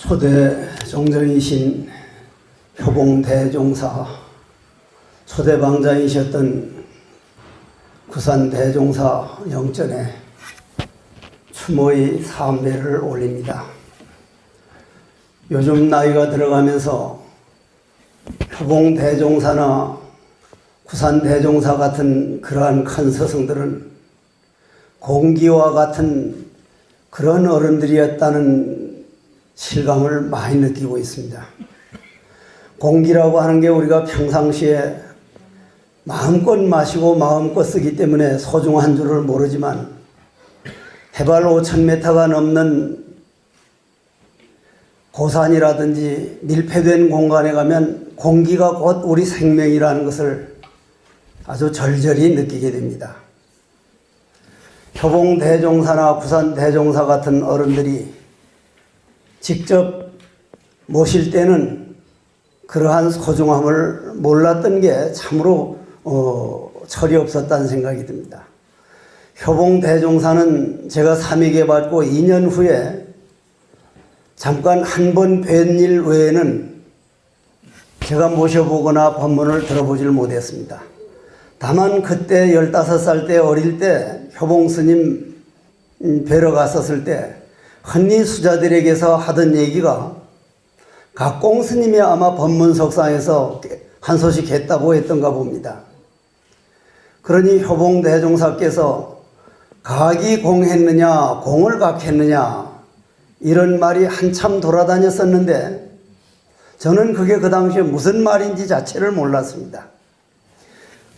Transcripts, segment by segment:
초대 종정이신 효봉대종사, 초대 방장이셨던 구산 대종사 영전에 추모의 사암배를 올립니다. 요즘 나이가 들어가면서 효봉대종사나 구산대종사 같은 그러한 큰 스승들은 공기와 같은 그런 어른들이었다는 실감을 많이 느끼고 있습니다. 공기라고 하는 게 우리가 평상시에 마음껏 마시고 마음껏 쓰기 때문에 소중한 줄을 모르지만 해발 5,000m가 넘는 고산이라든지 밀폐된 공간에 가면 공기가 곧 우리 생명이라는 것을 아주 절절히 느끼게 됩니다. 효봉대종사나 구산대종사 같은 어른들이 직접 모실 때는 그러한 소중함을 몰랐던 게 참으로 철이 없었다는 생각이 듭니다. 효봉대종사는 제가 삼위계 받고 2년 후에 잠깐 한 번 뵌 일 외에는 제가 모셔보거나 법문을 들어보질 못했습니다. 다만 그때 15살 때 어릴 때 효봉스님 뵈러 갔었을 때 흔히 수자들에게서 하던 얘기가 각공스님이 아마 법문석상에서 한 소식 했다고 했던가 봅니다. 그러니 효봉대종사께서 각이 공했느냐 공을 각했느냐 이런 말이 한참 돌아다녔었는데 저는 그게 그 당시에 무슨 말인지 자체를 몰랐습니다.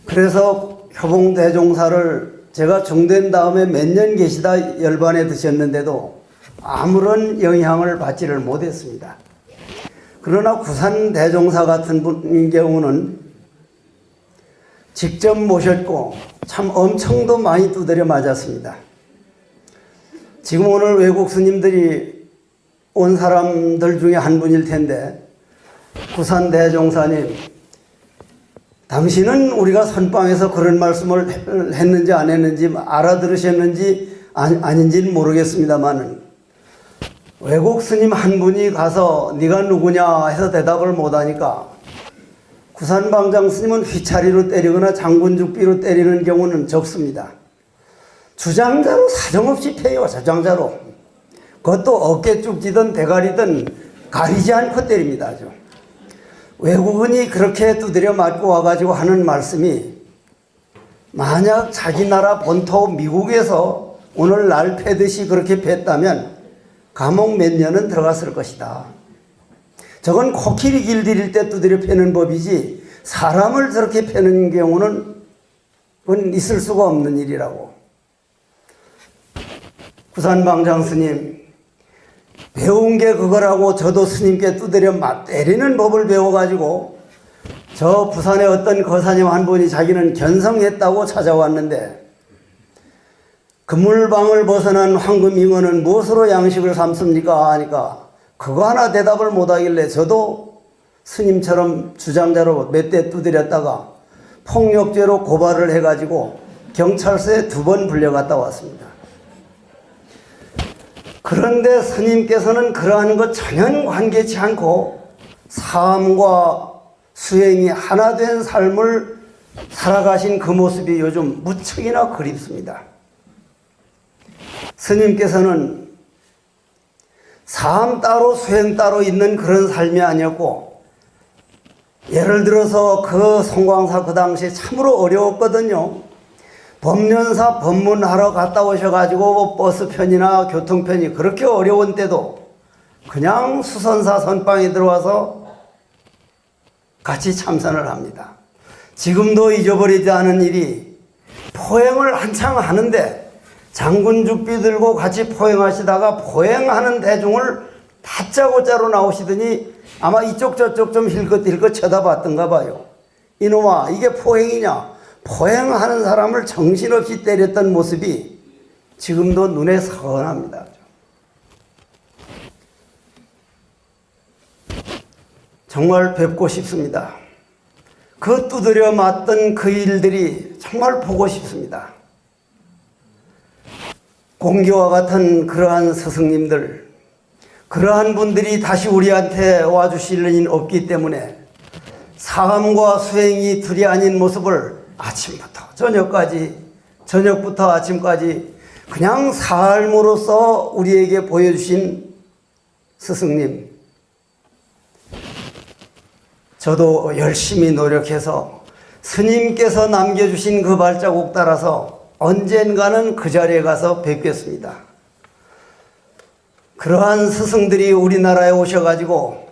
그래서 효봉대종사를 제가 중된 다음에 몇 년 계시다 열반에 드셨는데도 아무런 영향을 받지를 못했습니다. 그러나 구산대종사 같은 분의 경우는 직접 모셨고 참 엄청도 많이 두드려 맞았습니다. 지금 오늘 외국 스님들이 온 사람들 중에 한 분일 텐데 구산대종사님, 당신은 우리가 선방에서 그런 말씀을 했는지 안 했는지 알아들으셨는지 아닌지는 모르겠습니다만 외국 스님 한 분이 가서 네가 누구냐 해서 대답을 못하니까 구산방장 스님은 휘차리로 때리거나 장군죽비로 때리는 경우는 적습니다. 주장자로 사정없이 패요. 주장자로. 그것도 어깨 쭉지든 대가리든 가리지 않고 때립니다. 아주. 외국인이 그렇게 두드려 맞고 와가지고 하는 말씀이 만약 자기 나라 본토 미국에서 오늘 날 패듯이 그렇게 팼다면 감옥 몇 년은 들어갔을 것이다. 저건 코끼리 길들일 때 두드려 패는 법이지 사람을 저렇게 패는 경우는 그건 있을 수가 없는 일이라고. 구산방장 스님 배운 게 그거라고 저도 스님께 두드려 때리는 법을 배워가지고 저 부산의 어떤 거사님 한 분이 자기는 견성했다고 찾아왔는데 그물방을 벗어난 황금잉어는 무엇으로 양식을 삼습니까? 하니까 그거 하나 대답을 못하길래 저도 스님처럼 주장자로 몇 대 두드렸다가 폭력죄로 고발을 해가지고 경찰서에 2번 불려갔다 왔습니다. 그런데 스님께서는 그러한 것 전혀 관계치 않고 삶과 수행이 하나 된 삶을 살아가신 그 모습이 요즘 무척이나 그립습니다. 스님께서는 삶 따로 수행 따로 있는 그런 삶이 아니었고 예를 들어서 그 송광사 그 당시에 참으로 어려웠거든요. 법련사 법문하러 갔다 오셔가지고 버스편이나 교통편이 그렇게 어려운 때도 그냥 수선사 선방에 들어와서 같이 참선을 합니다. 지금도 잊어버리지 않은 일이 포행을 한창 하는데 장군죽비 들고 같이 포행하시다가 포행하는 대중을 다짜고짜로 나오시더니 아마 이쪽 저쪽 좀 힐끗힐끗 쳐다봤던가 봐요. 이놈아 이게 포행이냐. 포행하는 사람을 정신없이 때렸던 모습이 지금도 눈에 선합니다. 정말 뵙고 싶습니다. 그 두드려 맞던 그 일들이 정말 보고 싶습니다. 공기와 같은 그러한 스승님들, 그러한 분들이 다시 우리한테 와주실 일은 없기 때문에 사함과 수행이 둘이 아닌 모습을 아침부터 저녁까지, 저녁부터 아침까지 그냥 삶으로써 우리에게 보여주신 스승님, 저도 열심히 노력해서 스님께서 남겨주신 그 발자국 따라서 언젠가는 그 자리에 가서 뵙겠습니다. 그러한 스승들이 우리나라에 오셔가지고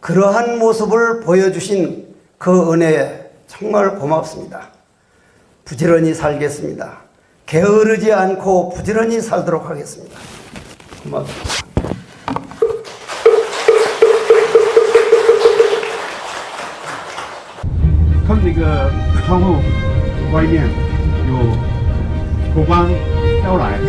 그러한 모습을 보여주신 그 은혜에 정말 고맙습니다. 부지런히 살겠습니다. 게으르지 않고 부지런히 살도록 하겠습니다. 고맙습니다. 看那个窗户外面有火光飘来。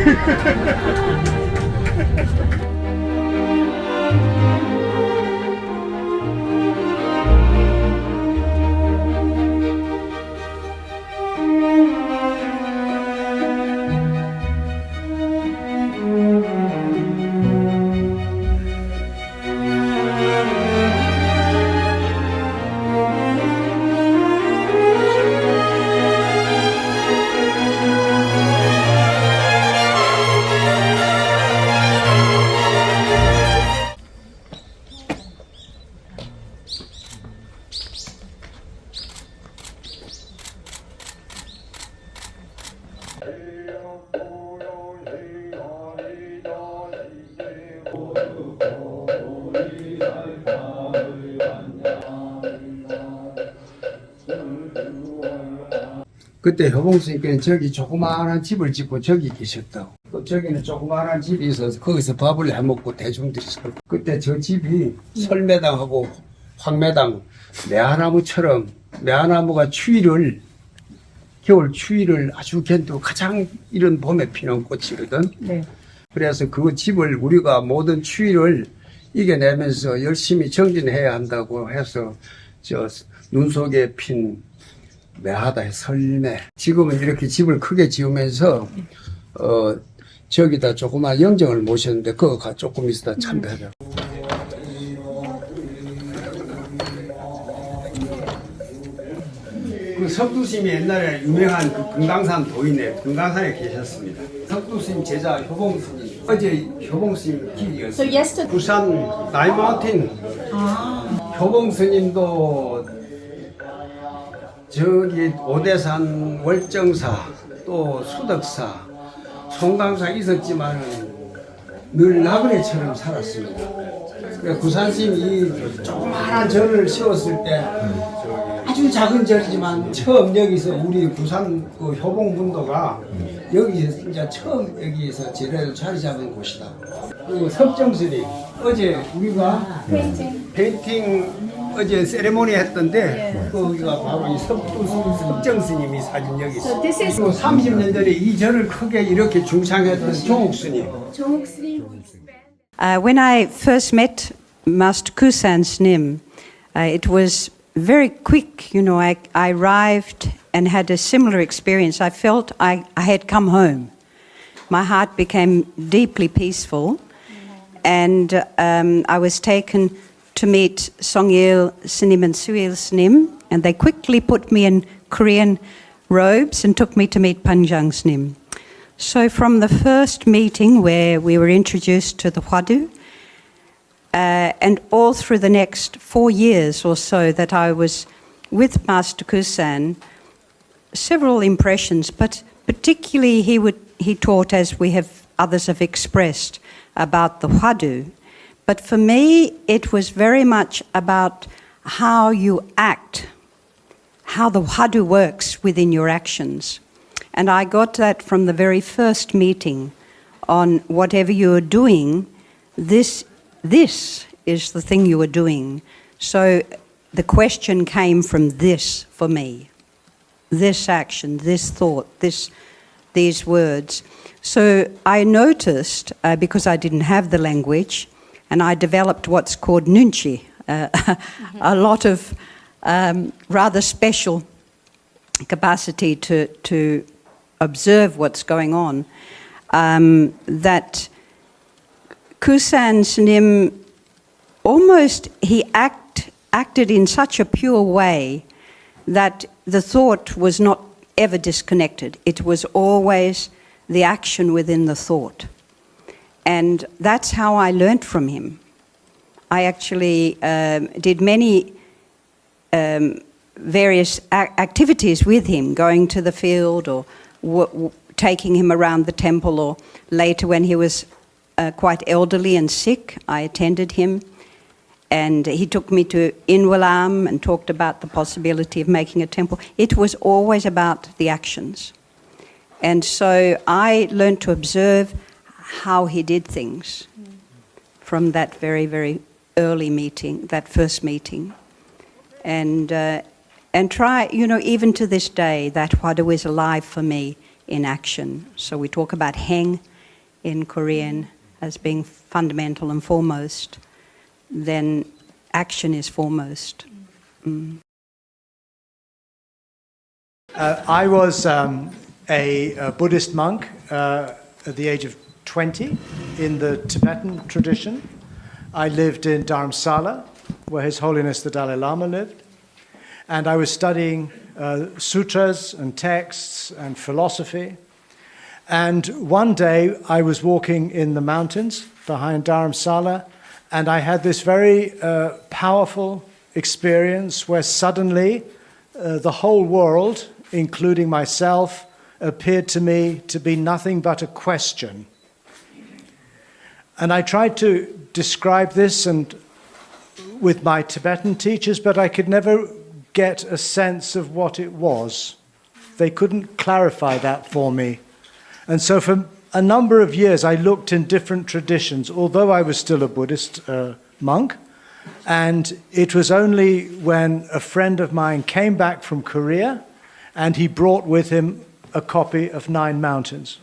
그때 효봉스님께는 저기 조그마한 집을 짓고 저기 계셨다고. 또 저기는 조그마한 집이 있어서 거기서 밥을 해먹고 대중들이 살고. 그때 저 집이 설매당하고 황매당 매화나무처럼 매화나무가 추위를 겨울 추위를 아주 견디고 가장 이런 봄에 피는 꽃이거든. 네. 그래서 그 집을 우리가 모든 추위를 이겨내면서 열심히 정진해야 한다고 해서 저 눈 속에 핀 매하다 설매. 지금은 이렇게 집을 크게 지으면서 저기다 조그만 영정을 모셨는데 그거가 조금 있으다 참배하려고. 그 석두스님이 옛날에 유명한 그 금강산 도인에 금강산에 계셨습니다. 석두스님 제자 효봉스님. 어제 효봉스님 길이었어요. 구산 나이마운틴. 효봉스님도 저기 오대산 월정사 또 수덕사 송강사 있었지만은 늘 나그네처럼 살았습니다. 그러니까 구산스님이 조그마한 절을 세웠을 때 아주 작은 절이지만 처음 여기서 우리 구산 그 효봉분도가 여기서 이제 처음 여기에서 제대로 자리 잡은 곳이다. 그 석정스님 어제 우리가 페인팅 어제 세레모니 했던데 거기가 바로 이 석정스님이 사진 여기 있어. 그리고 30년 전에 이 절을 크게 이렇게 중창했던 종옥스님. When I first met Master Gusan's it was very quick. You know, I arrived and had a similar experience. I felt I had come home. My heart became deeply peaceful, and I was taken to meet Snim and Snim, and they quickly put me in Korean robes and took me to meet Snim. So from the first meeting where we were introduced to the Hwadu, and all through the next 4 years or so that I was with Master Gusan, several impressions, but particularly he taught, as others have expressed, about the Hwadu. But for me, it was very much about how you act, how the Hwadu works within your actions. And I got that from the very first meeting on whatever you are doing, this is the thing you are doing. So the question came from this for me, this action, this thought, these words. So I noticed, because I didn't have the language, and I developed what's called nunchi, a lot of rather special capacity to observe what's going on, that Gusan's almost he acted in such a pure way that the thought was not ever disconnected. It was always the action within the thought. And that's how I learnt from him. I actually did many various activities with him, going to the field or taking him around the temple, or later when he was quite elderly and sick, I attended him. And he took me to Inwalam and talked about the possibility of making a temple. It was always about the actions. And so I learned to observe how he did things from that very, very early meeting, that first meeting. And try, even to this day, that Hwadu is alive for me in action. So we talk about heng in Korean as being fundamental and foremost. Then action is foremost. I was a Buddhist monk at the age of 20 in the Tibetan tradition. I lived in Dharamsala, where His Holiness the Dalai Lama lived. And I was studying sutras and texts and philosophy. And one day I was walking in the mountains behind Dharamsala, and I had this very powerful experience where suddenly the whole world, including myself, appeared to me to be nothing but a question. And I tried to describe this with my Tibetan teachers, but I could never get a sense of what it was. They couldn't clarify that for me. And so for a number of years, I looked in different traditions, although I was still a Buddhist monk. And it was only when a friend of mine came back from Korea and he brought with him a copy of Nine Mountains.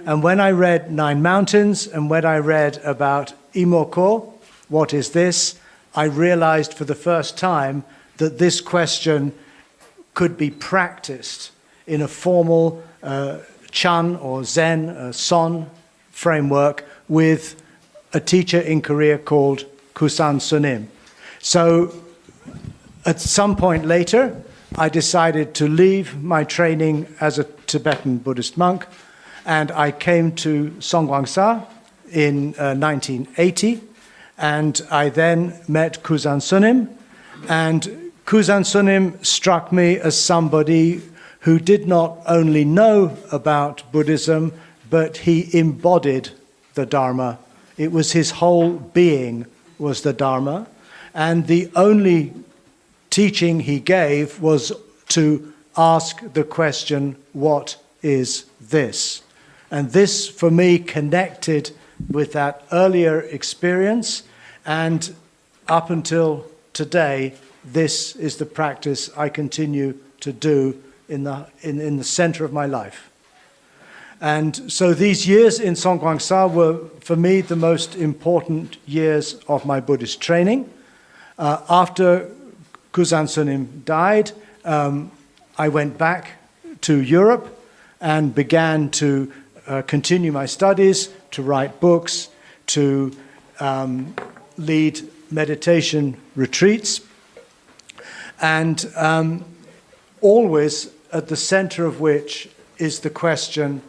And when I read Nine Mountains and when I read about Imoko, what is this, I realized for the first time that this question could be practiced in a formal Chan or Zen, Son framework with a teacher in Korea called Gusan스님. So at some point later, I decided to leave my training as a Tibetan Buddhist monk, and I came to Songwangsa in 1980, and I then met Gusan스님, and Gusan스님 struck me as somebody who did not only know about Buddhism, but he embodied the Dharma. It was his whole being was the Dharma, and the only teaching he gave was to ask the question, what is this? And this, for me, connected with that earlier experience, and up until today, this is the practice I continue to do in the center of my life. And so these years in Songwangsa were, for me, the most important years of my Buddhist training. After Gusan스님 died, I went back to Europe and began to continue my studies, to write books, to lead meditation retreats, and always at the center of which is the question,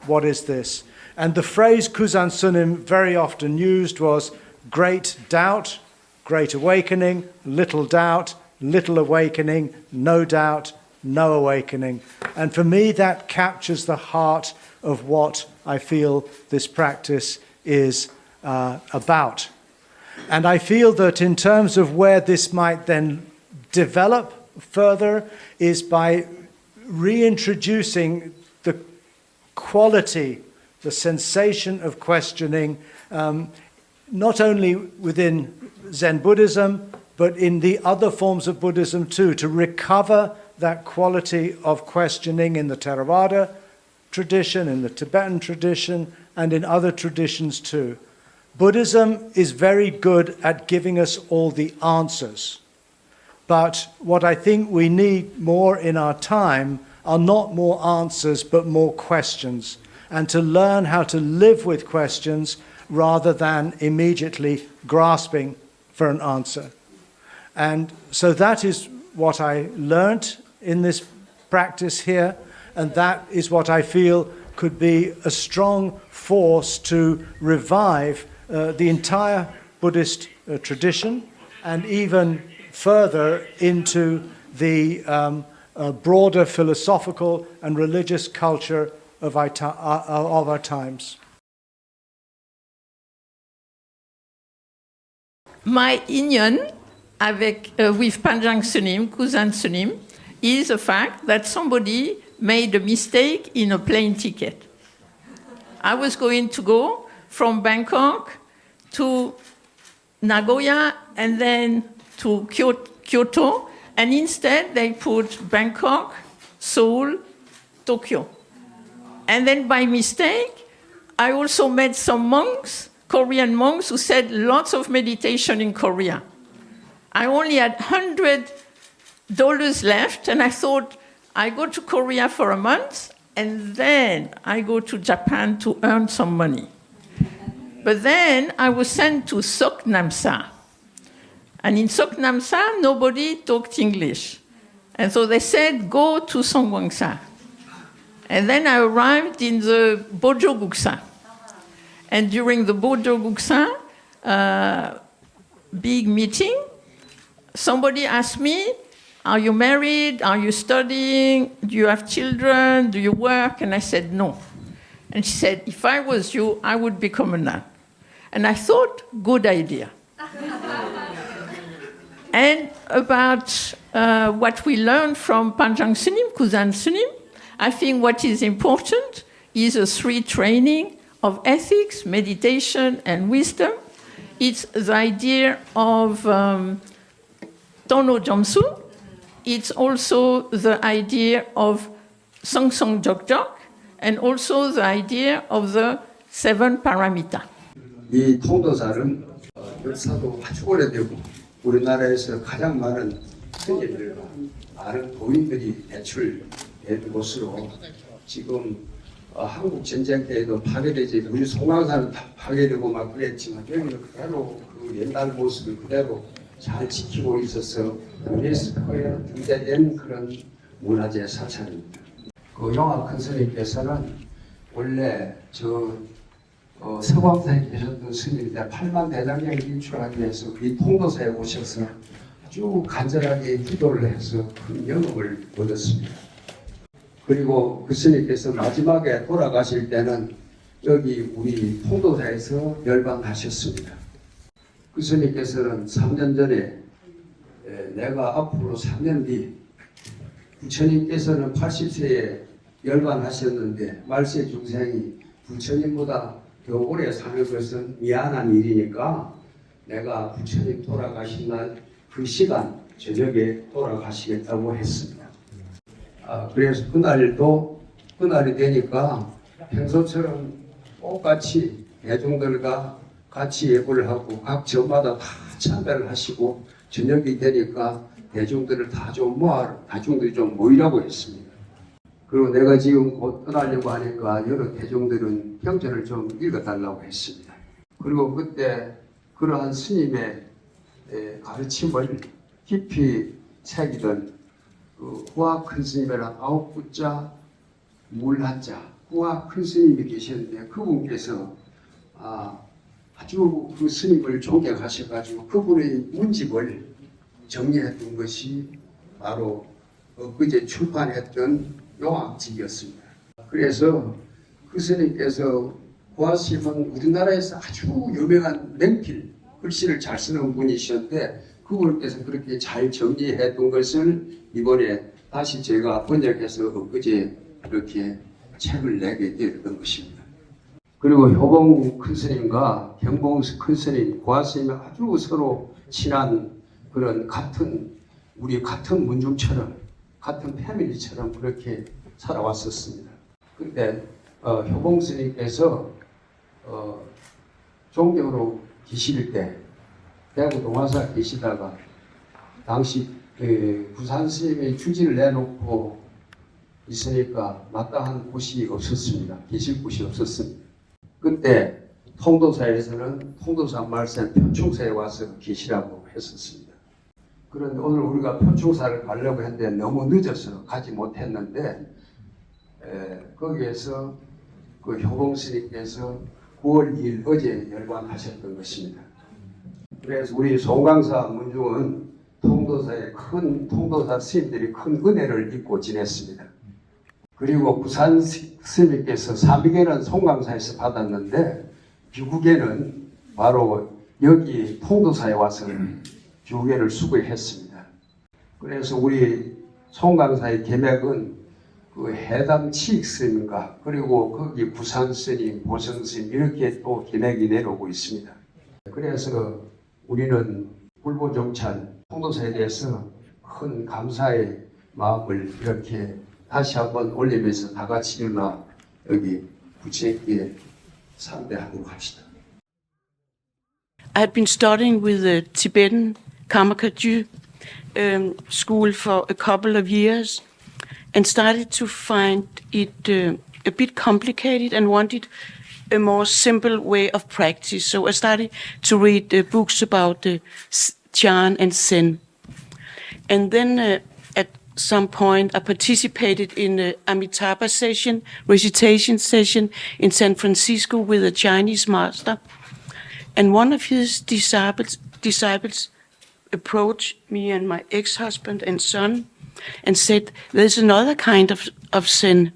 what is this? And the phrase Gusan스님 very often used was great doubt, great awakening, little awakening, no doubt, no awakening. And for me, that captures the heart of what I feel this practice is about. And I feel that in terms of where this might then develop further is by reintroducing the quality, the sensation of questioning, not only within Zen Buddhism, but in the other forms of Buddhism too, to recover that quality of questioning in the Theravada tradition, in the Tibetan tradition, and in other traditions too. Buddhism is very good at giving us all the answers. But what I think we need more in our time are not more answers, but more questions. And to learn how to live with questions rather than immediately grasping for an answer. And so that is what I learnt in this practice here, and that is what I feel could be a strong force to revive the entire Buddhist tradition, and even further into the broader philosophical and religious culture of our times. My union with Panjangsunim, Kusansunim, is the fact that somebody made a mistake in a plane ticket. I was going to go from Bangkok to Nagoya and then to Kyoto, and instead they put Bangkok, Seoul, Tokyo. And then by mistake, I also met some monks, Korean monks, who said lots of meditation in Korea. I only had $100 left, and I thought, I go to Korea for a month, and then I go to Japan to earn some money. But then I was sent to Sok Namsa. And in Sok Namsa, nobody talked English. And so they said, go to Songwangsa. And then I arrived in the Bojo Guksa. And during the Bojo Guksa big meeting, somebody asked me, are you married? Are you studying? Do you have children? Do you work? And I said, no. And she said, if I was you, I would become a nun. And I thought, good idea. And about what we learned from Panjangsunim, Kusansunim, I think what is important is a 3 training of ethics, meditation, and wisdom. It's the idea of Tono Jomsu. It's also the idea of Songsong Jokjok, and also the idea of the 7 paramita. 이 통도사는 역사도 아주 오래되고 우리나라에서 가장 많은 스님들과 많은 도인들이 배출된 곳으로 지금 한국 전쟁 때에도 파괴되지, 우리 송강산은 다 파괴되고 막 그랬지만 여기는 그대로 그 옛날 모습을 그대로 잘 지키고 있어서 유네스코에 등재된 그런 문화재 사찰입니다. 그 영화 큰 스님께서는 원래 서광사에 계셨던 스님인데 8만 대장경을 일출하기 위해서 이 통도사에 오셔서 아주 간절하게 기도를 해서 큰 영업을 얻었습니다. 그리고 그 스님께서 마지막에 돌아가실 때는 여기 우리 통도사에서 열반하셨습니다. 그 스님께서는 3년 전에 내가 앞으로 3년 뒤 부처님께서는 80세에 열반하셨는데 말세 중생이 부처님보다 더 오래 사는 것은 미안한 일이니까 내가 부처님 돌아가신 날 그 시간 저녁에 돌아가시겠다고 했습니다. 그래서 그날이 되니까 평소처럼 똑같이 대중들과 같이 예불을 하고 각 점마다 다 참배를 하시고 저녁이 되니까 대중들을 대중들이 좀 모이라고 했습니다. 그리고 내가 지금 곧 떠나려고 하니까 여러 대중들은 경전을 좀 읽어달라고 했습니다. 그리고 그때 그러한 스님의 가르침을 깊이 새기던 후아 큰 스님이란 9구자 물 한자 후아 큰 스님이 계셨는데 그분께서 아주 그 스님을 존경하셔가지고 그분의 문집을 정리했던 것이 바로 엊그제 출판했던 용악집이었습니다. 그래서 그 스님께서 구산스님은 우리나라에서 아주 유명한 명필 글씨를 잘 쓰는 분이셨는데 그분께서 그렇게 잘 정리했던 것을 이번에 다시 제가 번역해서 엊그제 이렇게 책을 내게 되었던 것입니다. 그리고 효봉 큰스님과 경봉 큰스님, 구산스님이 아주 서로 친한 그런 우리 같은 문중처럼 같은 패밀리처럼 그렇게 살아왔었습니다. 그때 효봉 스님께서 종교로 계실 때 대구 동화사 계시다가 당시 구산스님의 주지를 내놓고 있으니까 마땅한 곳이 없었습니다. 계실 곳이 없었습니다. 그때 통도사에서는 통도사 말씀 표충사에 와서 계시라고 했었습니다. 그런데 오늘 우리가 표충사를 가려고 했는데 너무 늦어서 가지 못했는데 거기에서 그 효봉스님께서 9월 2일 어제 열반하셨던 것입니다. 그래서 우리 송강사 문중은 통도사의 큰 통도사 스님들이 큰 은혜를 입고 지냈습니다. 그리고 구산스님께서 삼위계는 송강사에서 받았는데 비구계는 바로 여기 통도사에 와서 비구계를 수고했습니다. 그래서 우리 송강사의 계맥은 그 해담치익스님과 그리고 거기 구산스님, 보성스님 이렇게 또 계맥이 내려오고 있습니다. 그래서 우리는 불보정찬 통도사에 대해서 큰 감사의 마음을 이렇게 다시 한번 올리면서 다 같이 일어나 여기 부채기에 상대하도록 합시다. I had been studying with the Tibetan Karmakaju school for a couple of years and started to find it a bit complicated and wanted a more simple way of practice. So I started to read books about Chan and Zen. And then at some point I participated in the Amitabha session, recitation session in San Francisco with a Chinese master. And one of his disciples approached me and my ex-husband and son and said, there's another kind of Zen.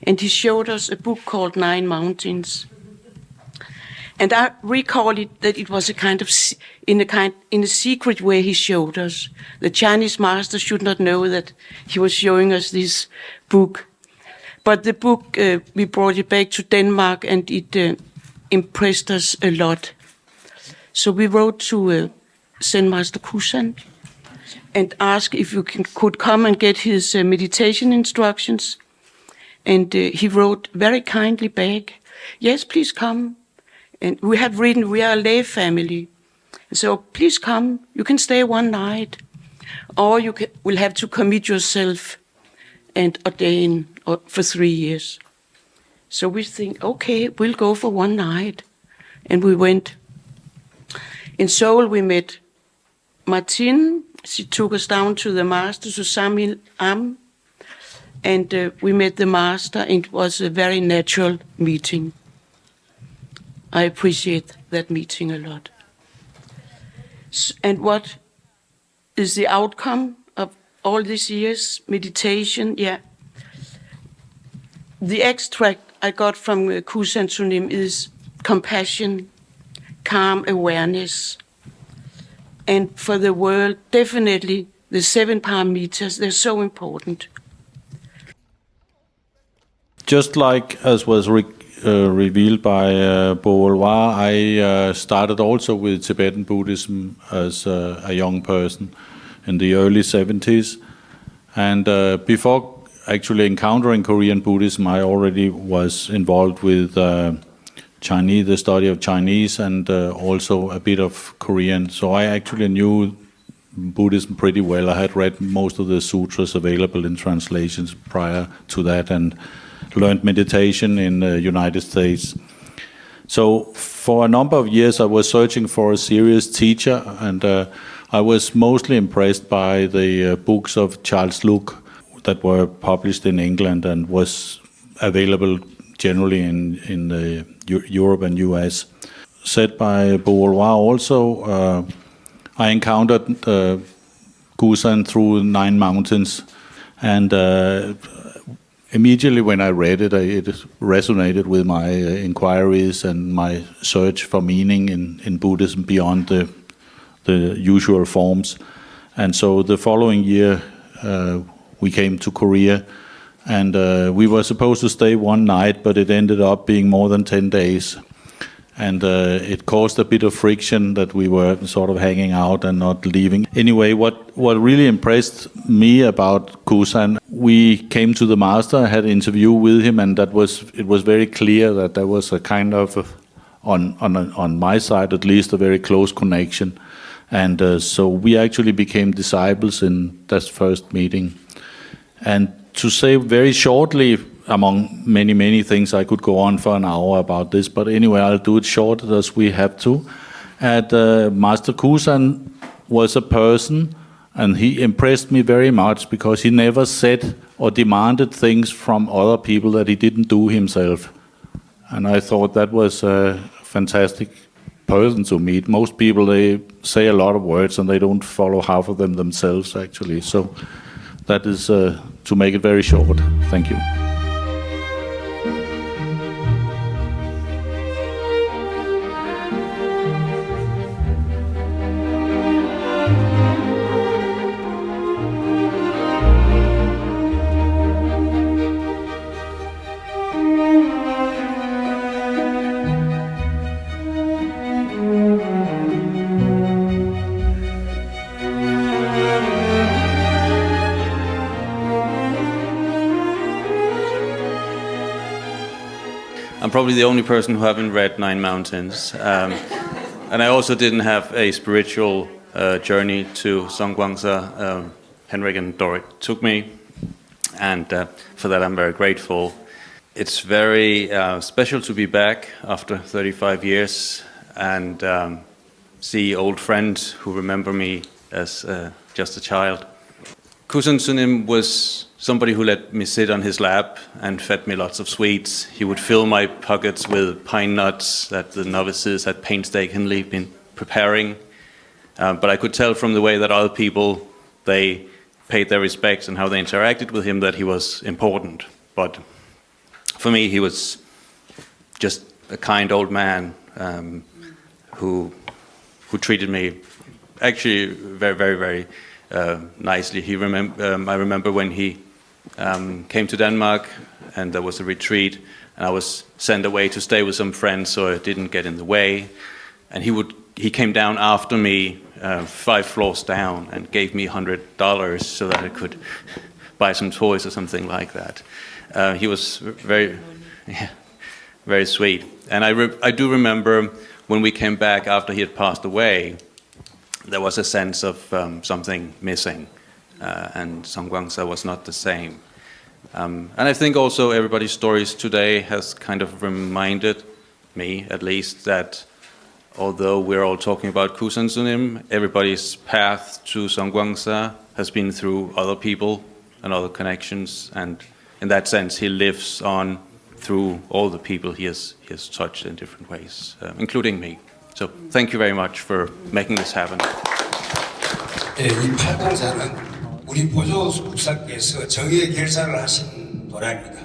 And he showed us a book called Nine Mountains. And I recall that it was a kind of, in a secret way he showed us. The Chinese master should not know that he was showing us this book. But the book, we brought it back to Denmark and it impressed us a lot. So we wrote to Zen Master Kusan and asked if you could come and get his meditation instructions. And he wrote very kindly back, yes, please come. And we had written, we are a lay family. So please come, you can stay one night. Or you will have to commit yourself and ordain for 3 years. So we think, okay, we'll go for one night. And we went. In Seoul we met Martin. She took us down to the master, to Samil'am. And we met the master, and it was a very natural meeting. I appreciate that meeting a lot. And what is the outcome of all these years? Meditation, yeah. The extract I got from Gusansunim is compassion, calm awareness. And for the world, definitely the 7 parameters, they're so important. Just like as was revealed by Beauvoir, I started also with Tibetan Buddhism as a young person in the early 70s. And before actually encountering Korean Buddhism, I already was involved with Chinese, the study of Chinese, and also a bit of Korean. So I actually knew Buddhism pretty well. I had read most of the sutras available in translations prior to that, and learned meditation in the United States. So for a number of years I was searching for a serious teacher, and I was mostly impressed by the books of Charles Luke that were published in England and was available generally in Europe and US. Said by Beauvoir also, I encountered Gusan through 9 Mountains, and immediately when I read it, it resonated with my inquiries and my search for meaning in Buddhism beyond the usual forms. And so the following year, we came to Korea, and we were supposed to stay one night, but it ended up being more than 10 days. And it caused a bit of friction that we were sort of hanging out and not leaving. Anyway, what really impressed me about Gusan, we came to the master, I had an interview with him, and it was very clear that there was a kind of, on my side at least, a very close connection. And so we actually became disciples in that first meeting. And to say very shortly, among many, many things. I could go on for an hour about this, but anyway, I'll do it short as we have to. Master Kusan was a person, and he impressed me very much because he never said or demanded things from other people that he didn't do himself. And I thought that was a fantastic person to meet. Most people, they say a lot of words and they don't follow half of them themselves, actually. So that is to make it very short. Thank you. I'm probably the only person who haven't read Nine Mountains. And I also didn't have a spiritual journey to Songwangsa. Henrik and Dorit took me, and for that I'm very grateful. It's very special to be back after 35 years and see old friends who remember me as just a child. Gusantsnim was somebody who let me sit on his lap and fed me lots of sweets. He would fill my pockets with pine nuts that the novices had painstakingly been preparing. But I could tell from the way that other people, they paid their respects and how they interacted with him that he was important. But for me, he was just a kind old man who treated me actually very, very, very nicely. I remember when he came to Denmark and there was a retreat and I was sent away to stay with some friends so I didn't get in the way. And he came down after me 5 floors down and gave me $100 so that I could buy some toys or something like that. He was very, very sweet. And I do remember when we came back after he had passed away, there was a sense of something missing, and Songwangsa was not the same. And I think also everybody's stories today has kind of reminded me, at least, that although we're all talking about Gusantsnim, everybody's path to Songwangsa has been through other people and other connections, and in that sense he lives on through all the people he has touched in different ways, including me. So thank you very much for making this happen. 이 팔공사는 우리 보조 국사께서 정의의 결사를 하신 도량입니다.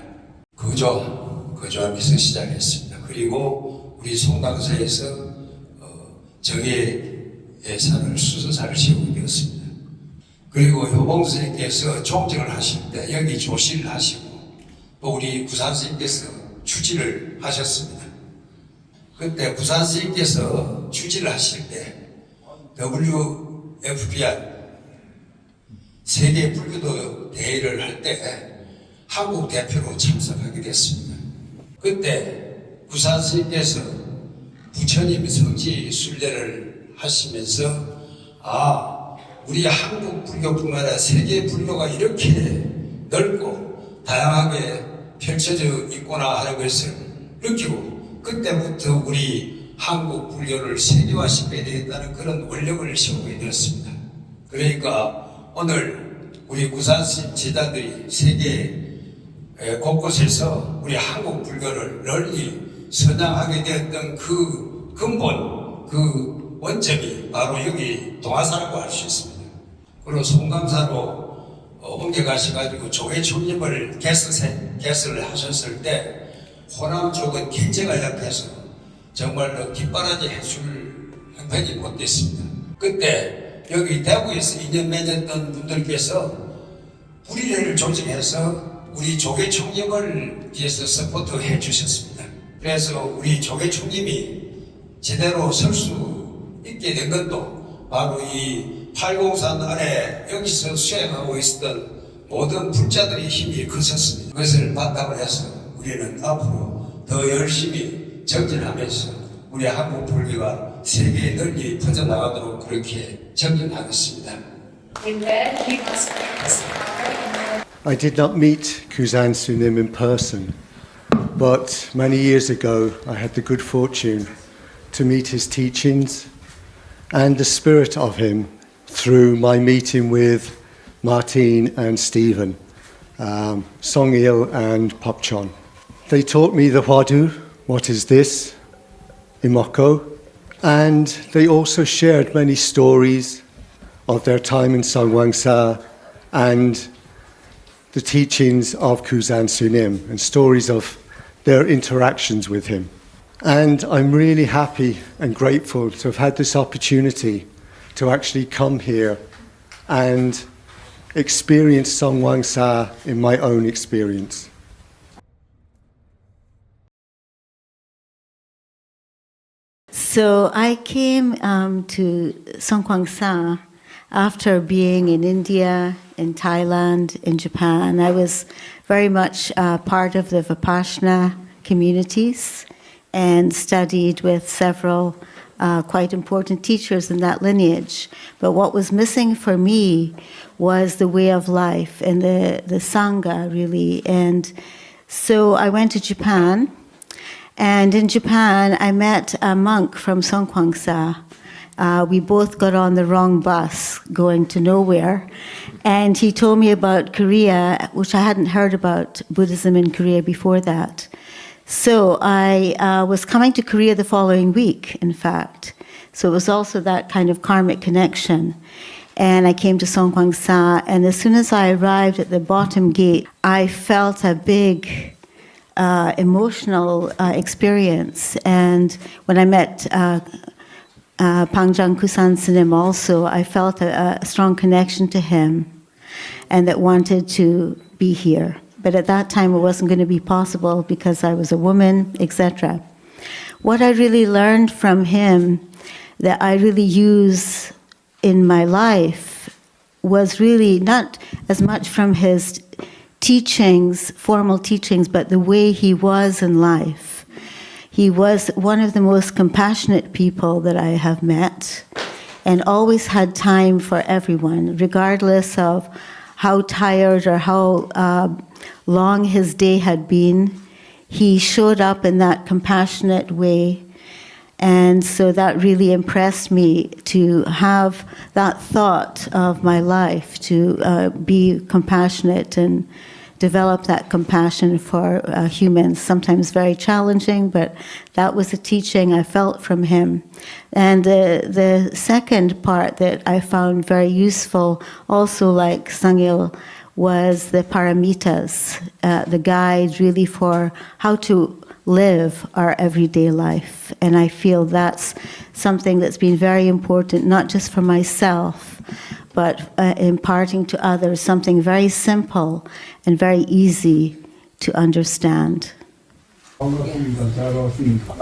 거조하면서 시작했습니다. 그리고 우리 송강사에서 정의의 산을 수서사를 세우게 되었습니다. 그리고 효봉선사님께서 총정을 하실 때 여기 조시를 하시고 또 우리 구산스님께서 추지를 하셨습니다. 그때 구산스님께서 추지를 하실 때 WFBI 세계 불교도 대회를 할 때 한국 대표로 참석하게 됐습니다. 그때 구산스님께서 부처님 성지 순례를 하시면서 우리 한국 불교뿐만 아니라 세계 불교가 이렇게 넓고 다양하게 펼쳐져 있구나 하는 것을 느끼고 그때부터 우리 한국 불교를 세계화시켜야 되겠다는 그런 원력을 세우게 되었습니다. 그러니까 오늘 우리 구산스님 제자들이 세계 곳곳에서 우리 한국 불교를 널리 선양하게 되었던 그 근본, 그 원점이 바로 여기 동화사라고 할 수 있습니다. 그리고 송강사로 옮겨가셔가지고 조계총림을 개설을 하셨을 때 호남 쪽은 경제가 약해서 정말로 뒷바라지 해줄 형편이 못 됐습니다. 그때 여기 대구에서 2년 맺었던 분들께서 불의를 조직해서 우리 조계총림을 위해서 서포트해 주셨습니다. 그래서 우리 조계총림이 제대로 설 수 있게 된 것도 바로 이 803 안에 여기서 수행하고 있었던 모든 불자들의 힘이 크셨습니다. 그것을 바탕으로 해서 우리는 앞으로 더 열심히 정진하면서 우리 한국 불교가 세계에 널리 퍼져나가도록 그렇게 정진하겠습니다. I did not meet Gusansunim in person, but many years ago I had the good fortune to meet his teachings and the spirit of him through my meeting with Martine and Stephen, Songil and Popchon. They taught me the Hwadu, what is this, Imoko, and they also shared many stories of their time in Songwangsa and the teachings of Gusansunim and stories of their interactions with him. And I'm really happy and grateful to have had this opportunity to actually come here and experience Songwangsa in my own experience. So I came to Songwangsa after being in India, in Thailand, in Japan. I was very much part of the Vipassana communities and studied with several quite important teachers in that lineage. But what was missing for me was the way of life and the Sangha, really. And so I went to Japan, and in Japan I met a monk from Songwangsa. We both got on the wrong bus going to nowhere, and he told me about Korea, which I hadn't heard about Buddhism in Korea before that. So I was coming to Korea the following week, in fact. So it was also that kind of karmic connection. And I came to Songwangsa, and as soon as I arrived at the bottom gate, I felt a big emotional experience. And when I met Pangjang Gusan스님 also, I felt a strong connection to him and that wanted to be here. But at that time it wasn't going to be possible because I was a woman, etc. What I really learned from him that I really use in my life was really not as much from his teachings, formal teachings, but the way he was in life. He was one of the most compassionate people that I have met and always had time for everyone, regardless of how tired or how long his day had been. He showed up in that compassionate way. And so that really impressed me to have that thought of my life, to be compassionate and develop that compassion for humans, sometimes very challenging, but that was a teaching I felt from him. And the second part that I found very useful, also like Sangil, was the paramitas, the guide really for how to live our everyday life. And I feel that's something that's been very important, not just for myself, but imparting to others something very simple and very easy to understand. 반갑습니다. 잘 왔습니다.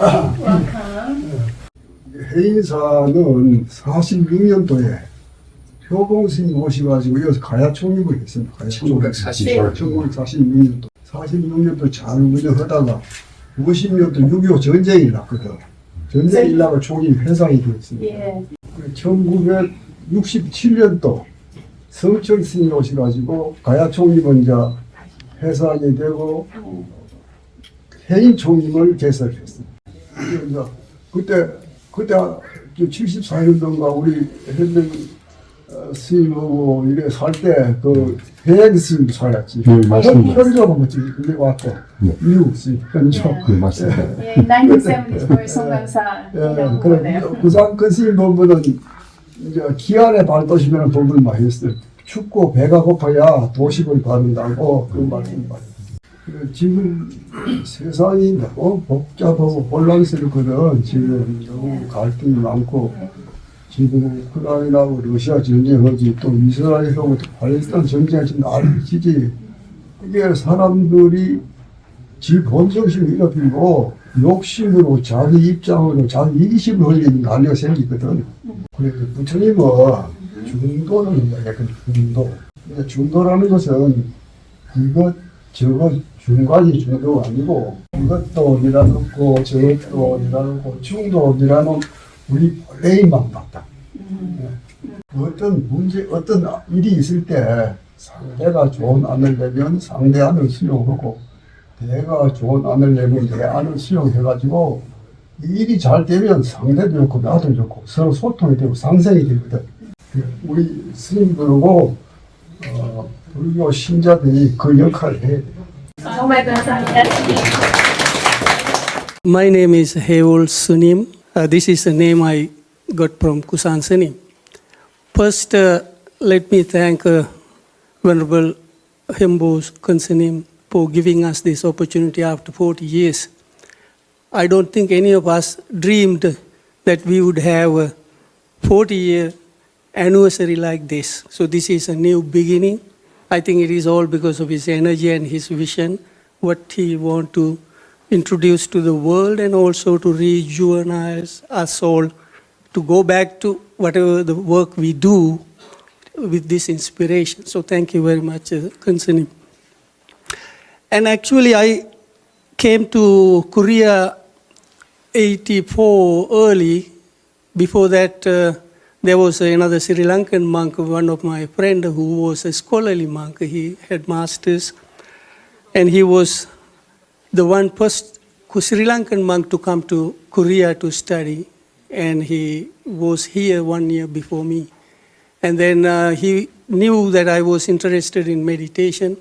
해인사는 46년도에 효봉스님 오셔가지고 여기서 가야총림을 했습니다. 1946년도. 46년도 잘 운영하다가 50년도 6.25 전쟁이 났거든. 전쟁이 일나가 총림 회상이 되었습니다. 1967년도 성취함으로써 오셔가지고 가야총림은 이제 해산이 되고 해인 총림을 개설했습니다. 그때 74년도인가 우리 해명 스님하고 이래 살 때 그 해양 스님 살았지. 맞습니다. 현조하고 근데 왔고 미국 스님 현조. 맞습니다. 1974 송강사. 그래 구산 큰 스님 본부는 이제 기안에 발도시면 법을 많이 했어요. 춥고 배가 고파야 도식을 받는다고 그런 말씀을 많이 했어요. 지금 세상이 너무 복잡하고 혼란스럽거든. 지금 너무 갈등이 많고 지금 우크라이나하고 러시아 전쟁하지 또 이스라엘하고 또 팔레스타인 전쟁하지 난리치지. 이게 사람들이 지 본정신을 잃어버리고 욕심으로 자기 입장으로 자기 이기심을 흘리는 난리가 생기거든. 그래서 부처님은 중도를 이야기하거든. 중도. 중도라는 것은 이것 저것 중간이 중도가 아니고 이것도 어디라놓고 저것도 어디라놓고 중도 어디라놓고 우리 본래인만 봤다. 어떤 문제, 어떤 일이 있을 때 상대가 좋은 안을 내면 상대 안을 수용하고 대가 좋은 안을 내면 대 안을 수용해가지고 이 일이 잘 되면 상대도 좋고 나도 좋고 서로 소통이 되고 상생이 되거든. 우리 스님들하고 불교 신자들이 그 역할을 해야 돼요. 정말 감사합니다. My name is S님. This is the name I got from Gusan스님. First, let me thank Venerable S님 for giving us this opportunity after 40 years. I don't think any of us dreamed that we would have a 40-year anniversary like this. So this is a new beginning. I think it is all because of his energy and his vision, what he wants to introduce to the world and also to rejuvenate us all, to go back to whatever the work we do with this inspiration. So thank you very much, S님. And actually I came to Korea 84 early. Before that, there was another Sri Lankan monk, one of my friends, who was a scholarly monk. He had masters, and he was the first Sri Lankan monk to come to Korea to study, and he was here 1 year before me. And then he knew that I was interested in meditation,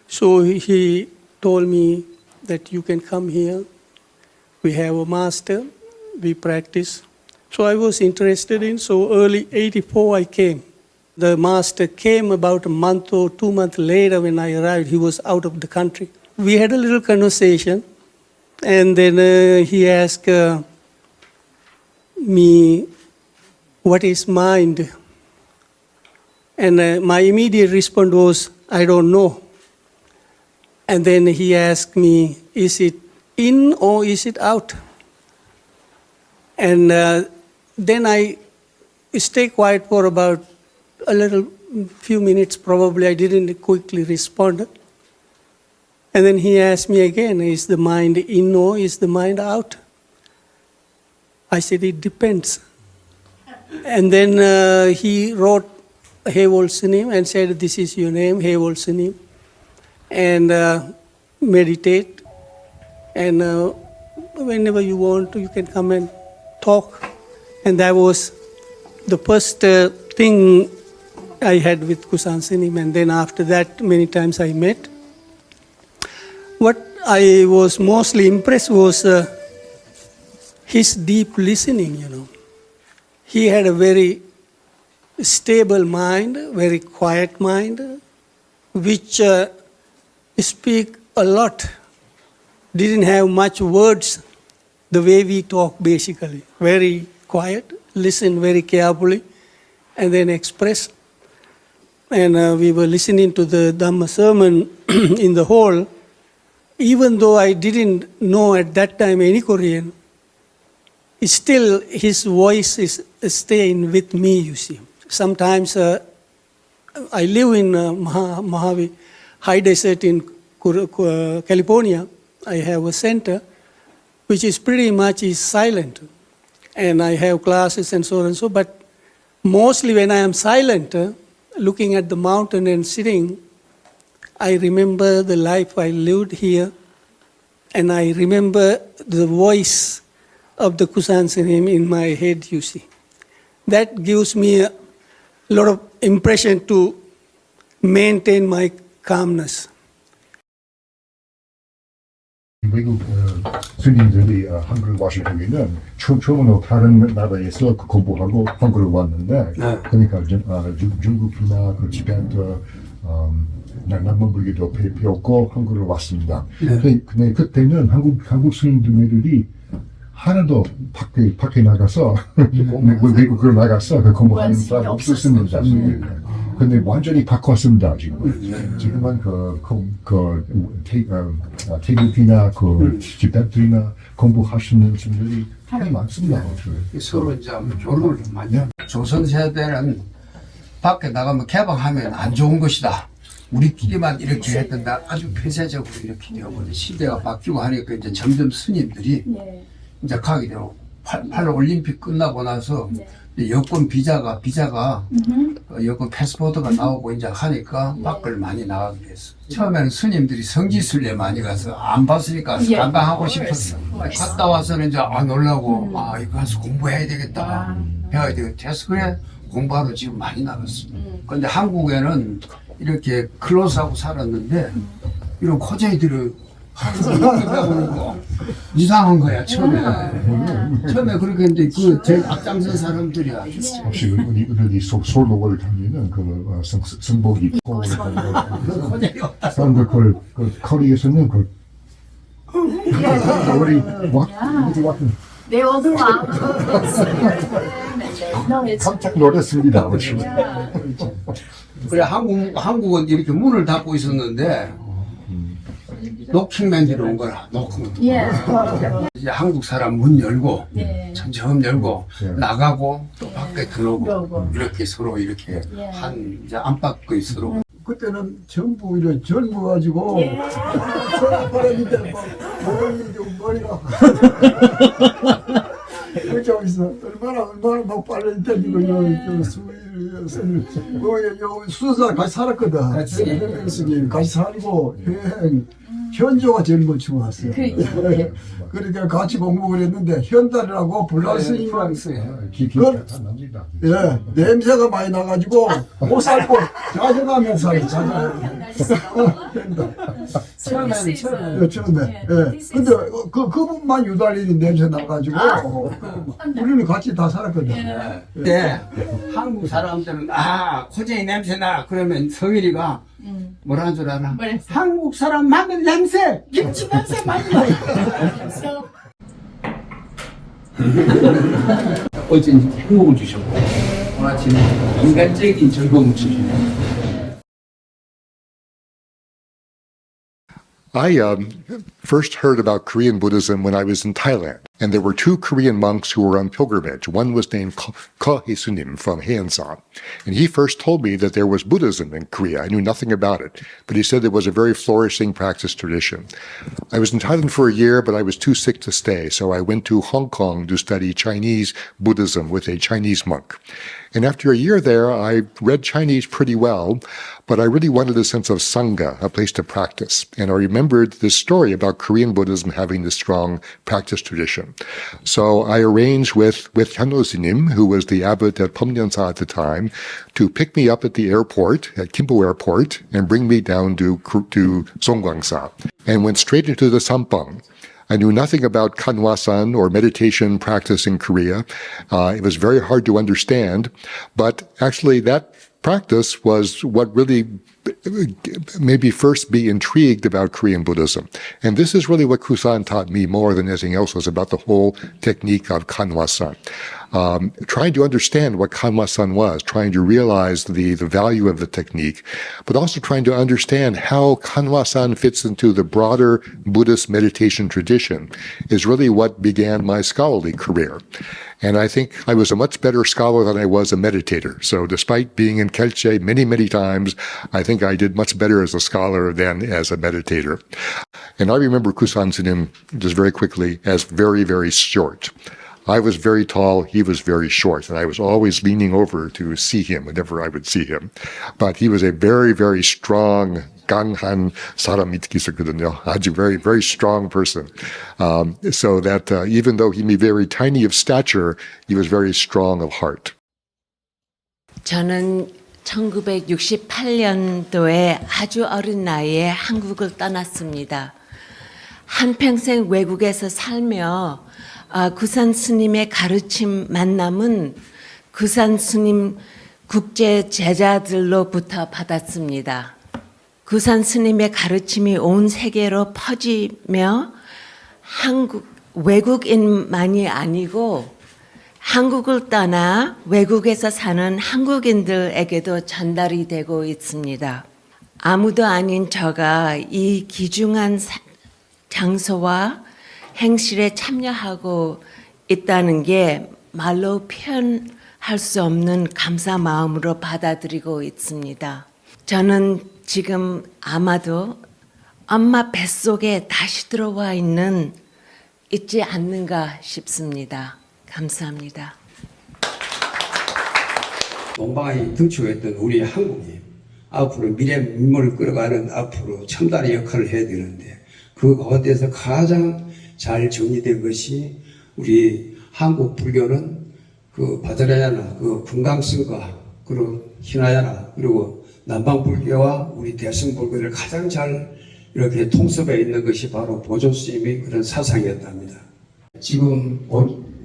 so he told me that you can come here. We have a master, we practice. So I was interested in, so early 84 I came. The master came about a month or 2 months later when I arrived. He was out of the country. We had a little conversation, and then he asked me, what is mind? And my immediate response was, I don't know. And then he asked me, is it in or is it out? And then I stayed quiet for about a few minutes, probably. I didn't quickly respond. And then he asked me again, is the mind in or is the mind out? I said, it depends. And then he wrote S님 and said, this is your name, S님. And meditate. And whenever you want to, you can come and talk. And that was the first thing I had with Gusan스님. And then after that, many times I met. What I was mostly impressed was his deep listening, you know. He had a very stable mind, very quiet mind, which speak a lot. Didn't have much words the way we talk basically. Very quiet, listen very carefully, and then express. And we were listening to the Dhamma sermon in the hall. Even though I didn't know at that time any Korean, still his voice is staying with me, you see. Sometimes I live in Mojave High Desert in California. I have a center which is pretty much silent. And I have classes and so on and so. But mostly when I am silent, looking at the mountain and sitting, I remember the life I lived here, and I remember the voice of the Gusan스님 in my head, you see. That gives me a lot of impression to maintain my calmness. 외국 스님들이 한국에 왔을 때에는 처음으로 다른 나라에서 공부하고 한국에 왔는데, 그러니까 중국이나 그 지벤도 남문불교도 배웠고 한국으로 왔습니다. 근데 그때는 한국 스님들이 하나도 밖에 나가서 외국으로 나가서 공부하는 사람이 없었습니다. 근데 완전히 바꿨습니다, 지금. 지금은 태국이나 지벤트나 공부하시는 분들이 많이 많습니다. 서로 이제 조언을 좀 많이. 조선 세대는 밖에 나가면 개방하면 안 좋은 것이다. 우리끼리만 이렇게 했던가 아주 폐쇄적으로 이렇게 되어버려. 시대가 바뀌고 하니까 이제 점점 스님들이 이제 가게 되고 88 올림픽 끝나고 나서 여권 비자가 여권 패스포드가 나오고 이제 하니까 밖을 많이 나가게 됐어. 처음에는 스님들이 성지순례 많이 가서 안 봤으니까 관광하고 싶었어. 갔다 와서는 이제 놀라고 이거 가서 공부해야 되겠다. 배워야 되겠다 해서 그래 공부하러 지금 많이 나갔어. 근데 한국에는 이렇게 클로스하고 살았는데 이런 코제이들을 배우는 거 이상한 거야 처음에. 처음에 그렇게 했는데 그 제일 앞장선 사람들이야. 혹시 어디 솔로를 다니는 그 성복 입고 사람들 그 거리에서는 그 우리 They all do 깜짝 놀랐습니다. 그래 한국은 이렇게 문을 닫고 있었는데 노킹맨 들어온 거라. 노킹. 이제 한국 사람 문 열고 천천히 열고 나가고 또 밖에 들어오고 이렇게 서로 이렇게 한 이제 안팎의 서로. 그때는 전부 이런 젊어가지고 사람인데 머리가 이렇게 하고 있어. 얼마나 막 빨리 때리고 수사 같이 살았거든. 같이 살고 현조가 제일 먼저 왔어요. 그러니까 같이 공부를 했는데 현달이라고 불란스님은 냄새가 많이 나가지고 못 살고 자져가면서 처음에. 근데 그분만 유달리 냄새 나가지고 우리는 같이 다 살았거든. 네. 한국 사람들은 코제이 냄새 나 그러면 성일이가 뭐라는 줄 알아? 한국 사람 마늘 냄새, 김치 냄새 많이 나. 어제 행복을 주셨고 오늘 아침에 인간적인 즐거움을 주시네. I first heard about Korean Buddhism when I was in Thailand, and there were two Korean monks who were on pilgrimage. One was named S님 from Haeunsan, and he first told me that there was Buddhism in Korea. I knew nothing about it, but he said it was a very flourishing practice tradition. I was in Thailand for a year, but I was too sick to stay, so I went to Hong Kong to study Chinese Buddhism with a Chinese monk. And after a year there, I read Chinese pretty well, but I really wanted a sense of Sangha, a place to practice. And I remembered this story about Korean Buddhism having this strong practice tradition. So I arranged with S님, who was the abbot at Pomnyansa at the time, to pick me up at the airport, at Kimpo Airport, and bring me down to Songgwangsa, and went straight into the Sampang. I knew nothing about Kanwasan or meditation practice in Korea. It was very hard to understand, but actually that practice was what really made me first be intrigued about Korean Buddhism. And this is really what Kusan taught me more than anything else, was about the whole technique of Kanwasan. Trying to understand what Kanwasan was, trying to realize the value of the technique, but also trying to understand how Kanwasan fits into the broader Buddhist meditation tradition is really what began my scholarly career. And I think I was a much better scholar than I was a meditator. So despite being in Kelche many, many times, I think I did much better as a scholar than as a meditator. And I remember Kusan스님, just very quickly, as very, very short. I was very tall, he was very short, and I was always leaning over to see him whenever I would see him. But he was a very, very strong, 강한 사람이 있었거든요. 아주 very, very strong person. So that even though he may be very tiny of stature, he was very strong of heart. 저는 1968년도에 아주 어린 나이에 한국을 떠났습니다. 한평생 외국에서 살며 구산 스님의 가르침 만남은 구산 스님 국제 제자들로부터 받았습니다. 구산 스님의 가르침이 온 세계로 퍼지며 외국인만이 아니고 한국을 떠나 외국에서 사는 한국인들에게도 전달이 되고 있습니다. 아무도 아닌 저가 이 귀중한 장소와 행실에 참여하고 있다는 게 말로 표현할 수 없는 감사 마음으로 받아들이고 있습니다. 저는 지금 아마도 엄마 뱃속에 다시 들어와 있지 않는가 싶습니다. 감사합니다. 동방이 등축했던 우리 한국이 앞으로 미래 민물을 끌어가는 앞으로 첨단의 역할을 해야 되는데 그 가운데서 가장 잘 정리된 것이 우리 한국 불교는 그 바다라야나 그 금강승과 그리고 히나야나 그리고 남방 불교와 우리 대승 불교를 가장 잘 이렇게 통섭해 있는 것이 바로 보조 스님의 그런 사상이었답니다. 지금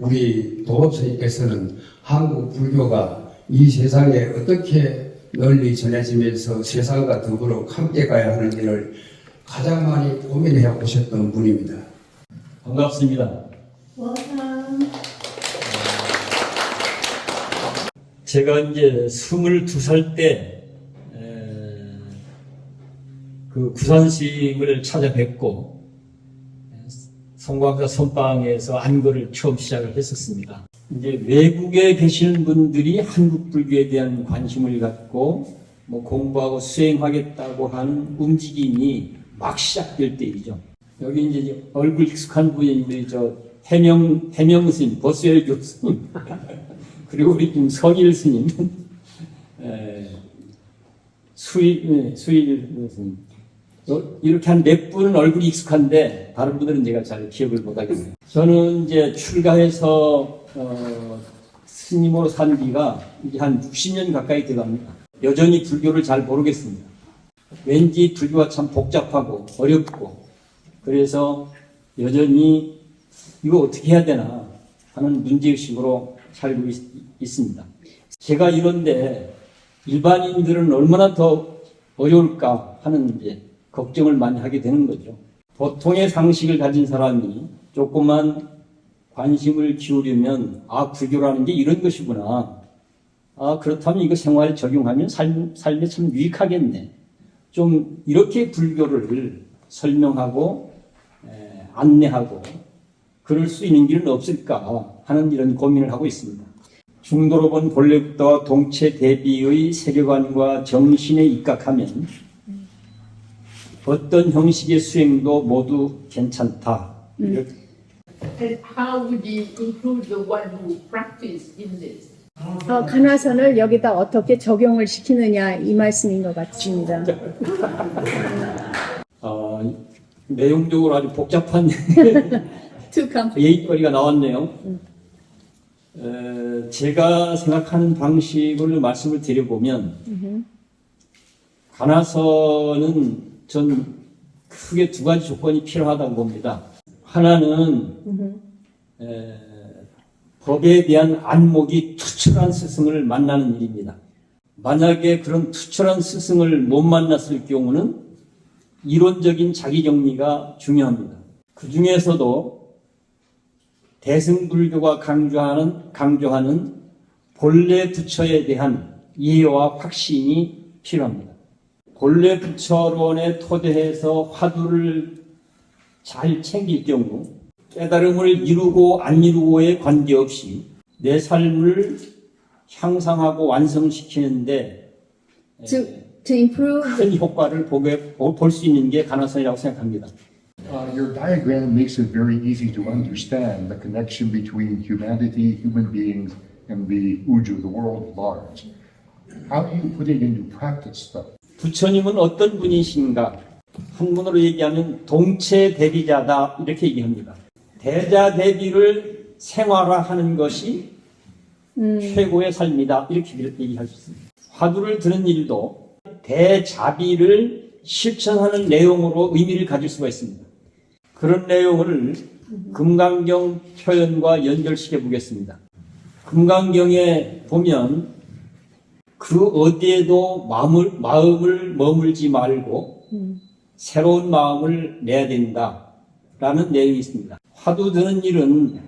우리 도법스님께서는 한국 불교가 이 세상에 어떻게 널리 전해지면서 세상과 더불어 함께 가야 하는 일을 가장 많이 고민해 오셨던 분입니다. 반갑습니다. 제가 이제 22살 때 그 구산스님을 찾아뵙고 성광사 선방에서 안거를 처음 시작을 했었습니다. 이제 외국에 계시는 분들이 한국 불교에 대한 관심을 갖고 뭐 공부하고 수행하겠다고 하는 움직임이 막 시작될 때이죠. 여기 이제 얼굴 익숙한 분이 저 해명 스님, 버스엘 교수님, 그리고 우리 지금 성일 스님, 수일 스님. 이렇게 한 몇 분은 얼굴이 익숙한데 다른 분들은 제가 잘 기억을 못하겠어요. 저는 이제 출가해서 스님으로 산 지가 이제 한 60년 가까이 돼갑니다. 여전히 불교를 잘 모르겠습니다. 왠지 불교가 참 복잡하고 어렵고 그래서 여전히 이거 어떻게 해야 되나 하는 문제의식으로 살고 있습니다. 제가 이런데 일반인들은 얼마나 더 어려울까 하는 이제 걱정을 많이 하게 되는 거죠. 보통의 상식을 가진 사람이 조금만 관심을 기울이면 불교라는 게 이런 것이구나. 그렇다면 이거 생활에 적용하면 삶에 참 유익하겠네. 좀 이렇게 불교를 설명하고 안내하고 그럴 수 있는 길은 없을까 하는 이런 고민을 하고 있습니다. 중도로 본 본래부터 동체 대비의 세계관과 정신에 입각하면 어떤 형식의 수행도 모두 괜찮다. And how would you include the one who practice in this? 가나선을 여기다 어떻게 적용을 시키느냐 이 말씀인 것 같습니다. 내용적으로 아주 복잡한 얘기거리가 나왔네요. 제가 생각하는 방식을 말씀을 드려보면 가나선은 전 크게 두 가지 조건이 필요하다고 봅니다. 하나는 법에 대한 안목이 투철한 스승을 만나는 일입니다. 만약에 그런 투철한 스승을 못 만났을 경우는 이론적인 자기정리가 중요합니다. 그 중에서도 대승불교가 강조하는 본래 부처에 대한 이해와 확신이 필요합니다. 본래 부처론에 토대해서 화두를 잘 챙길 경우 깨달음을 이루고 안 이루고에 관계없이 내 삶을 향상하고 완성시키는데 To improve 큰 효과를 볼 수 있는 게 가나선이라고 생각합니다. Your diagram makes it very easy to understand the connection between humanity, human beings, and the uju, the world at large. How do you put it into practice, though? 부처님은 어떤 분이신가? 한문으로 얘기하면 동체 대비자다 이렇게 얘기합니다. 대자 대비를 생활화하는 것이 최고의 삶이다 이렇게 얘기할 수 있습니다. 화두를 드는 일도 대자비를 실천하는 내용으로 의미를 가질 수가 있습니다. 그런 내용을 금강경 표현과 연결시켜 보겠습니다. 금강경에 보면 그 어디에도 마음을 머물지 말고 새로운 마음을 내야 된다라는 내용이 있습니다. 화두 드는 일은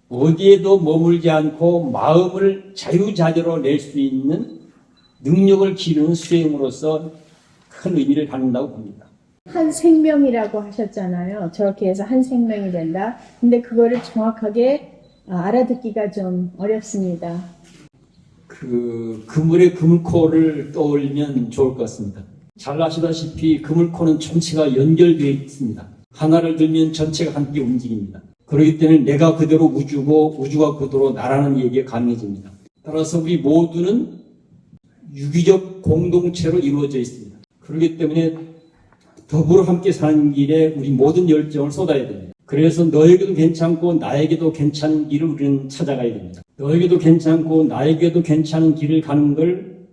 어디에도 머물지 않고 마음을 자유자재로 낼 수 있는 능력을 기르는 수행으로서 큰 의미를 갖는다고 봅니다. 한 생명이라고 하셨잖아요. 저렇게 해서 한 생명이 된다. 근데 그거를 정확하게 알아듣기가 좀 어렵습니다. 그물의 그물코를 떠올리면 좋을 것 같습니다. 잘 아시다시피 그물코는 전체가 연결되어 있습니다. 하나를 들면 전체가 함께 움직입니다. 그렇기 때문에 내가 그대로 우주고 우주가 그대로 나라는 얘기가 가능해집니다. 따라서 우리 모두는 유기적 공동체로 이루어져 있습니다. 그렇기 때문에 더불어 함께 사는 길에 우리 모든 열정을 쏟아야 됩니다. 그래서 너에게도 괜찮고 나에게도 괜찮은 길을 우리는 찾아가야 됩니다. 너에게도 괜찮고 나에게도 괜찮은 길을 가는 걸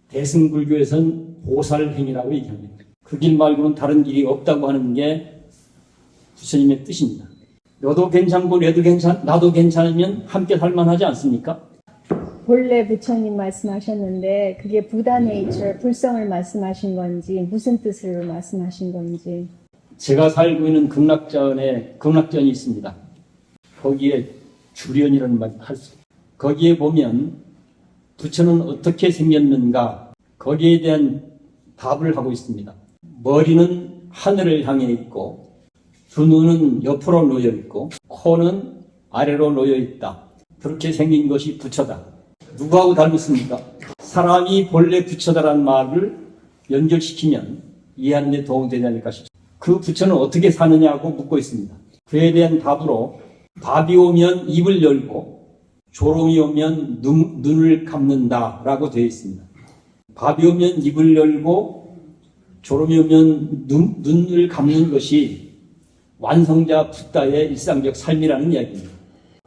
대승불교에서는 보살행위라고 얘기합니다. 그 길 말고는 다른 길이 없다고 하는 게 부처님의 뜻입니다. 너도 괜찮고 나도 괜찮으면 함께 살만하지 않습니까? 본래 부처님 말씀하셨는데 그게 부다 네이처, 불성을 말씀하신 건지 무슨 뜻으로 말씀하신 건지. 제가 살고 있는 극락전이 있습니다. 거기에 주련이라는 말을 할 수. 거기에 보면 부처는 어떻게 생겼는가 거기에 대한 답을 하고 있습니다. 머리는 하늘을 향해 있고 두 눈은 옆으로 놓여 있고 코는 아래로 놓여 있다. 그렇게 생긴 것이 부처다. 누구하고 닮았습니까? 사람이 본래 부처다라는 말을 연결시키면 이해하는 데 도움이 되지 않을까 싶습니다. 그 부처는 어떻게 사느냐고 묻고 있습니다. 그에 대한 답으로 밥이 오면 입을 열고 졸음이 오면 눈을 감는다라고 되어 있습니다. 밥이 오면 입을 열고 졸음이 오면 눈을 감는 것이 완성자 붓다의 일상적 삶이라는 이야기입니다.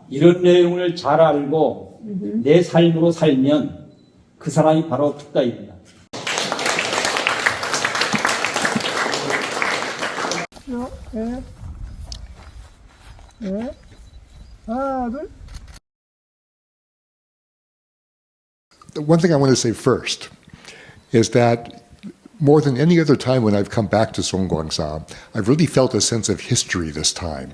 이런 내용을 잘 알고 내 삶으로 살면 그 사람이 바로 붓다입니다. 하나, 둘. One thing I want to say first is that more than any other time when I've come back to Songwangsa, I've really felt a sense of history this time.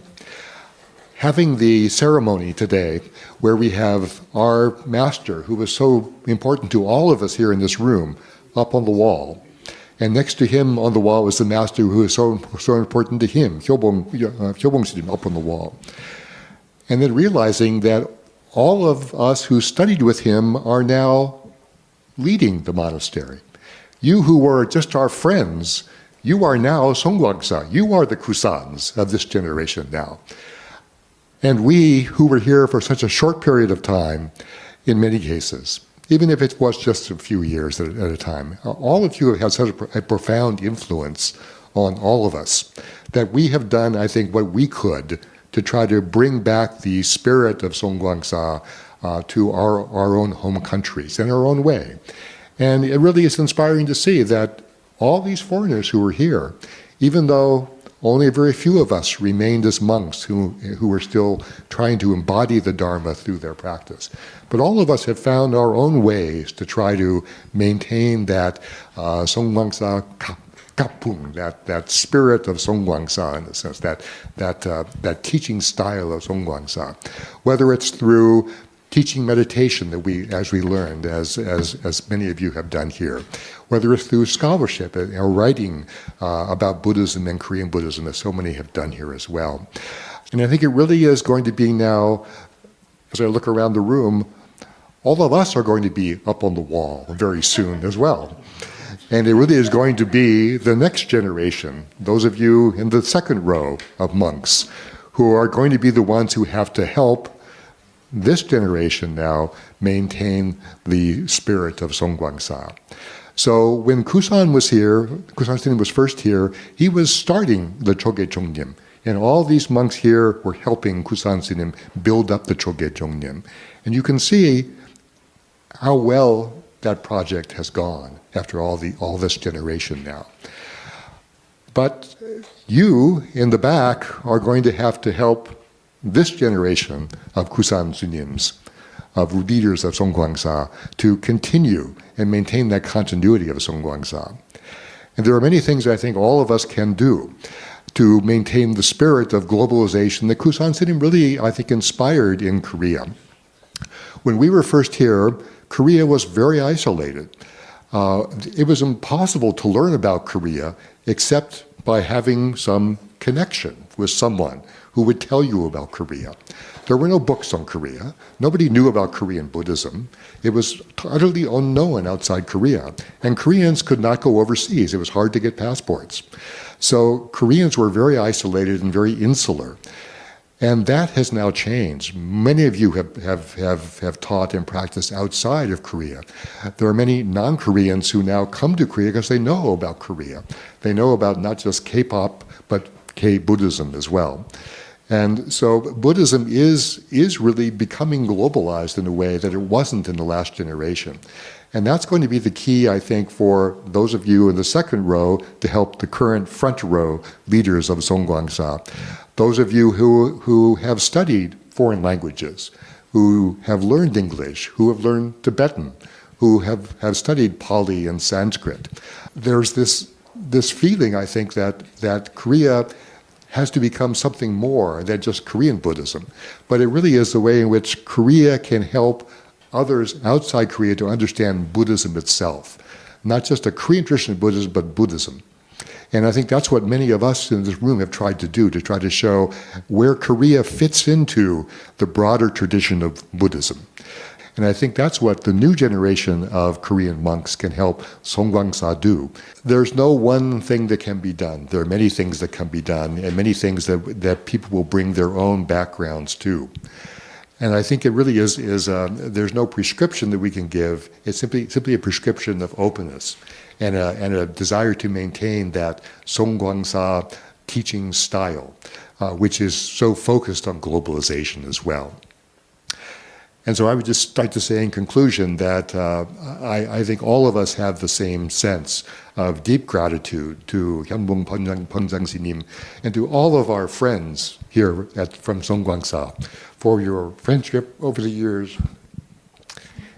Having the ceremony today where we have our master, who was so important to all of us here in this room, up on the wall. And next to him on the wall was the master who is so important to him, 효봉선사를, up on the wall. And then realizing that all of us who studied with him are now leading the monastery. You who were just our friends, you are now Songwangsa. You are the Kusans of this generation now. And we who were here for such a short period of time, in many cases, even if it was just a few years at a time, all of you have had such a profound influence on all of us that we have done, I think, what we could to try to bring back the spirit of Songwangsa to our own home countries in our own way. And it really is inspiring to see that all these foreigners who were here, even though only a very few of us remained as monks who were still trying to embody the Dharma through their practice, but all of us have found our own ways to try to maintain that Songwangsa kapung, that spirit of Songwangsa, in a sense, that teaching style of Songwangsa, whether it's through teaching meditation that as we learned, as many of you have done here, whether it's through scholarship or writing about Buddhism and Korean Buddhism, as so many have done here as well. And I think it really is going to be now, as I look around the room, all of us are going to be up on the wall very soon as well. And it really is going to be the next generation, those of you in the second row of monks, who are going to be the ones who have to help this generation now maintain the spirit of Songwangsa. So when Kusan was here, Gusan스님 was first here, he was starting the 조계총림. And all these monks here were helping Gusan스님 build up the 조계총림. And you can see how well that project has gone after all this generation now. But you in the back are going to have to help this generation of Gusan스nims, of leaders of Songwangsa, to continue and maintain that continuity of Songwangsa. And there are many things I think all of us can do to maintain the spirit of globalization that Gusan스님 really, I think, inspired in Korea. When we were first here, Korea was very isolated. It was impossible to learn about Korea except by having some connection with someone who would tell you about Korea. There were no books on Korea. Nobody knew about Korean Buddhism. It was utterly unknown outside Korea. And Koreans could not go overseas. It was hard to get passports. So Koreans were very isolated and very insular. And that has now changed. Many of you have taught and practiced outside of Korea. There are many non-Koreans who now come to Korea because they know about Korea. They know about not just K-pop, but K-Buddhism as well. And so Buddhism is really becoming globalized in a way that it wasn't in the last generation. And that's going to be the key, I think, for those of you in the second row to help the current front row leaders of Songgwangsa. Those of you who have studied foreign languages, who have learned English, who have learned Tibetan, who have studied Pali and Sanskrit. There's this feeling, I think, that Korea has to become something more than just Korean Buddhism. But it really is the way in which Korea can help others outside Korea to understand Buddhism itself. Not just a Korean tradition of Buddhism, but Buddhism. And I think that's what many of us in this room have tried to do, to try to show where Korea fits into the broader tradition of Buddhism. And I think that's what the new generation of Korean monks can help Songgwangsa do. There's no one thing that can be done. There are many things that can be done, and many things that people will bring their own backgrounds to. And I think it really is there's no prescription that we can give. It's simply a prescription of openness and a desire to maintain that Songgwangsa teaching style, which is so focused on globalization as well. And so I would just like to say in conclusion that I think all of us have the same sense of deep gratitude to Hyunbung Pongjangshinim and to all of our friends here from Songgwangsa for your friendship over the years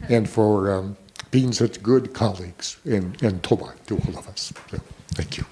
and for being such good colleagues in Toba to all of us. So, thank you.